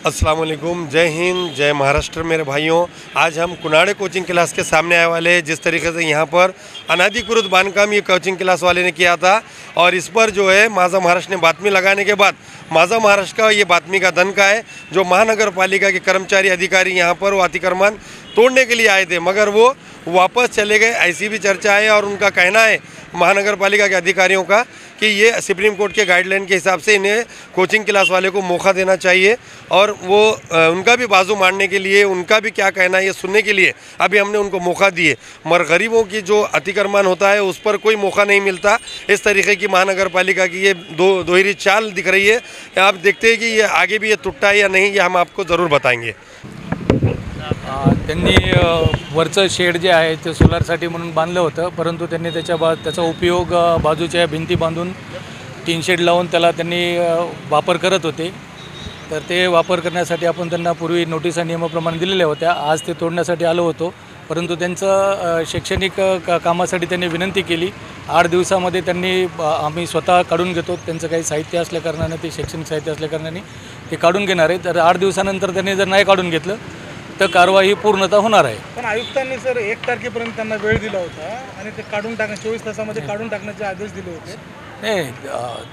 अस्सलाम वालेकुम, जय हिंद, जय महाराष्ट्र। मेरे भाइयों, आज हम कुनाड़े कोचिंग क्लास के सामने आए वाले हैं। जिस तरीके से यहाँ पर अनाधिकृत बांधकाम ये कोचिंग क्लास वाले ने किया था और इस पर जो है माझा महाराष्ट्र ने बातमी लगाने के बाद माझा महाराष्ट्र का ये बातमी का दनका है। जो महानगर पालिका के कर्मचारी अधिकारी यहाँ पर वो अतिक्रमण तोड़ने के लिए आए थे, मगर वो वापस चले गए, ऐसी भी चर्चा है। और उनका कहना है महानगर पालिका के अधिकारियों का कि ये सुप्रीम कोर्ट के गाइडलाइन के हिसाब से इन्हें कोचिंग क्लास वाले को मौका देना चाहिए। और वो उनका भी बाजू मारने के लिए, उनका भी क्या कहना है ये सुनने के लिए अभी हमने उनको मौका दिए। मगर गरीबों की जो अतिक्रमण होता है उस पर कोई मौका नहीं मिलता। इस तरीके की महानगर पालिका की ये दोहरी चाल दिख रही है। आप देखते हैं कि ये आगे भी ये टूटता है या नहीं, ये हम आपको ज़रूर बताएंगे। त्यांनी वरचं शेड जे आहे ते सोलारसाठी म्हणून बांधलं होतं, परंतु त्यांनी त्याचा उपयोग बाजूच्या भिंती बांधून टीन शेड लावून त्याला त्यांनी वापर करत होते। तर ते वापर करण्यासाठी आपण त्यांना पूर्वी नोटिसा नियमाप्रमाणे दिलेल्या होत्या। आज ते तोडण्यासाठी आलो होतो, परंतु त्यांचं शैक्षणिक कामासाठी त्यांनी विनंती केली। 8 दिवसामध्ये त्यांनी आम्ही स्वतः काढून घेतो, त्यांचं काही साहित्य असल्याकारणाने, ते शैक्षणिक साहित्य असल्याकारणाने ते काढून घेणार आहे। तर 8 दिवसानंतर त्यांनी जर नाही काढून घेतलं तर कारवाई पूर्णतः होणार आहे। पण आयुक्तांनी सर 1 तारखेपर्यंत त्यांना वेळ दिला होता आणि ते काढून टाकण्या 24 तासामध्ये काढून टाकण्याचे आदेश दिले होते। नाही,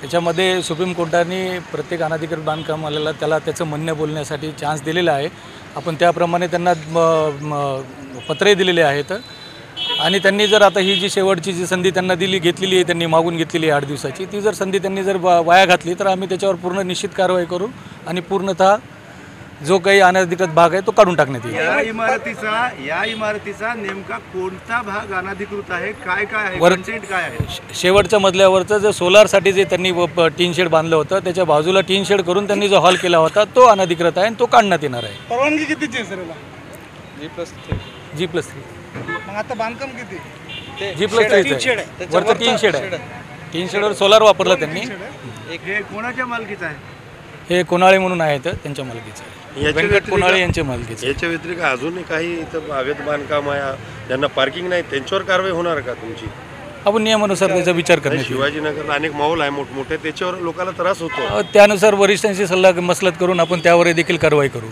त्याच्यामध्ये सुप्रीम कोर्टाने प्रत्येक अनाधिकृत बांधकामाला त्याला त्याचं म्हणणं बोलण्यासाठी चान्स दिलेला आहे। आपण त्याप्रमाणे त्यांना पत्रे दिलेले आहेत आणि त्यांनी जर आता ही जी शेवटची जी संधी त्यांना घेतलेली आहे, त्यांनी मागून घेतलेली आहे 8 दिवसाची, ती जर संधी त्यांनी जर वाया घातली तर आम्ही त्याच्यावर पूर्ण निश्चित कारवाई करू आणि पूर्णतः जो काही अनधिकृत भाग आहे तो काढून टाकण्यात येईल। या इमारतीचा नेमका कोणता भाग अनधिकृत आहे, काय आहे, कंटेंट काय आहे? शेवटच्या मजल्यावरचं जे सोलारसाठी जे त्यांनी टीन शेड बांधलं होतं त्याच्या बाजूला टीन शेड करून त्यांनी जो हॉल केला होता तो अनधिकृत आहे आणि तो काढण्यात येणार आहे। परवानगी कितीची आहे सर याला? G+3। मग आता बांधकाम किती? G+3 वरचं टीन शेड आहे। टीन शेडवर सोलार वापरला त्यांनी। हे कोणाच्या मालकीचं आहे? हे कोणाळे म्हणून आहेत, त्यांच्या मालकीचं आहे, व्यंकट कोणाळे यांच्या मालकीचं। याच्या व्यतिरिक्त अजूनही काही इथं अवैध बांधकाम आहे, ज्यांना पार्किंग नाही, त्यांच्यावर कारवाई होणार का तुमची? आपण नियमानुसार त्याचा विचार करण्यात येईल। शिवाजीनगरला अनेक मॉल आहे मोठमोठे, त्याच्यावर लोकांना त्रास होतो। त्यानुसार वरिष्ठांशी सल्ला मसलत करून आपण त्यावर देखील कारवाई करू।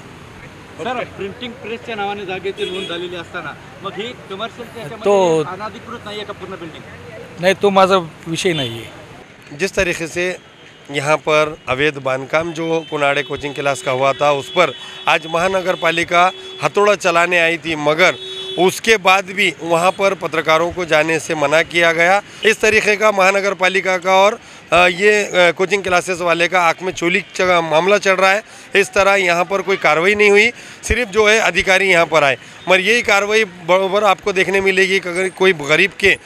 सर, प्रिंटिंग प्रेसच्या नावाने जागेची नोंद झालेली असताना मग ही कमर्शियल तो अनधिकृत नाही आहे का पूर्ण बिल्डिंग? नाही, तो माझा विषय नाही आहे। जिस तरीके से यहाँ पर अवैध बांधकाम जो कुनाड़े कोचिंग क्लास का हुआ था उस पर आज महानगर पालिका हथौड़ा चलाने आई थी, मगर उसके बाद भी वहाँ पर पत्रकारों को जाने से मना किया गया। इस तरीके का महानगर पालिका का और ये कोचिंग क्लासेस वाले का आँख में चोली का मामला चल रहा है। इस तरह यहाँ पर कोई कार्रवाई नहीं हुई, सिर्फ जो है अधिकारी यहाँ पर आए। मगर यही कार्रवाई बराबर आपको देखने मिलेगी कि अगर कोई गरीब के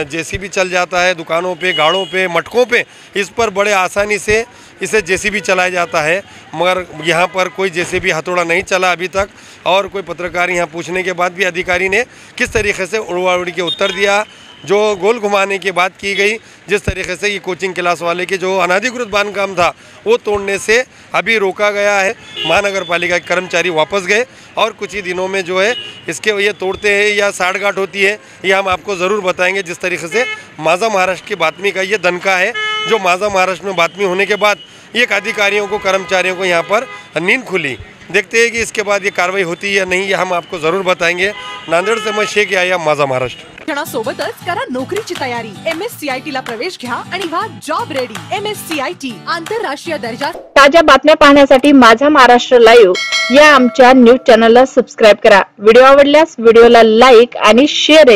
जेसीबी चल जाता है दुकानों पे, गाड़ों पे, मटकों पे, इस पर बड़े आसानी से इसे जेसीबी चलाया जाता है। मगर यहाँ पर कोई जेसीबी हथौड़ा नहीं चला अभी तक। और कोई पत्रकार यहाँ पूछने के बाद भी अधिकारी ने किस तरीके से उड़वाउड़ी के उत्तर दिया, जो गोल घुमाने की बात की गई। जिस तरीके से ये कोचिंग क्लास वाले के जो अनधिकृत बांधकाम था वो तोड़ने से अभी रोका गया है। महानगर पालिका के कर्मचारी वापस गए और कुछ ही दिनों में जो है इसके ये तोड़ते हैं या साठगांठ होती है, ये हम आपको ज़रूर बताएंगे। जिस तरीके से माझा महाराष्ट्र की बातमी का ये दनका है, जो माझा महाराष्ट्र में बातमी होने के बाद एक अधिकारियों को, कर्मचारियों को यहाँ पर नींद खुली। देखते हैं कि इसके बाद ये कार्रवाई होती है या नहीं, ये हम आपको ज़रूर बताएंगे। नांदेड़ से मैं शेख याया, माझा महाराष्ट्र। शिक्षणासोबतच करा नोकरीची तयारी। MSCIT ला प्रवेश घ्या आणि व्हा जॉब रेडी। MSCIT आंतरराष्ट्रीय दर्जा। ताज्या बातम्या पाहण्यासाठी माझा महाराष्ट्र लाईव्ह या आमच्या न्यूज चॅनलला सबस्क्राइब करा। व्हिडिओ आवडल्यास व्हिडिओला लाईक आणि शेअर करा।